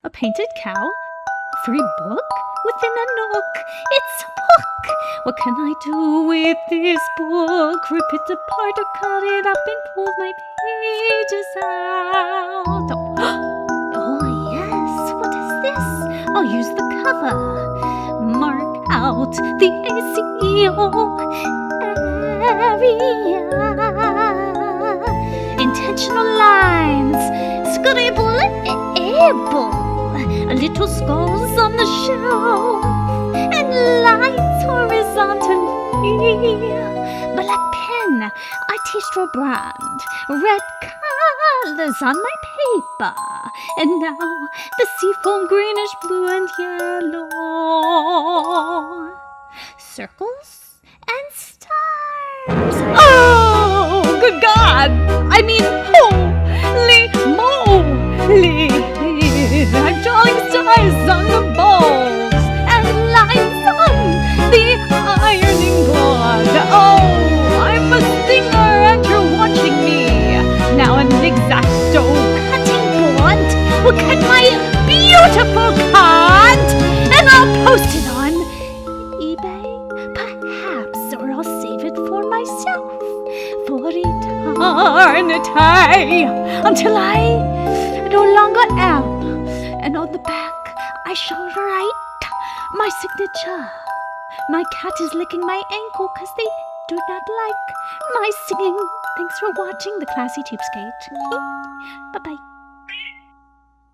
A painted cow? A free book? Within a nook, it's a book. What can I do with this book? Rip it apart or cut it up and pull my pages out. Oh yes, what is this? I'll use the cover. Mark out the ACEO area. Intentional lines, scribble-able. Little skulls on the shelf, and lines horizontally. Black pen, artistro brand, red colors on my paper, and now the seafoam greenish, blue, and yellow. Circles and stars. Oh, good God! I mean, holy moly! I'm drawing stars on the balls and lines on the ironing board. Oh, I'm a singer and you're watching me. Now an X-Acto cutting board will cut my beautiful card, and I'll post it on eBay, perhaps, or I'll save it for myself for eternity until I no longer am. And on the back, I shall write my signature. My cat is licking my ankle because they do not like my singing. Thanks for watching the classy Cheapskate. Bye-bye.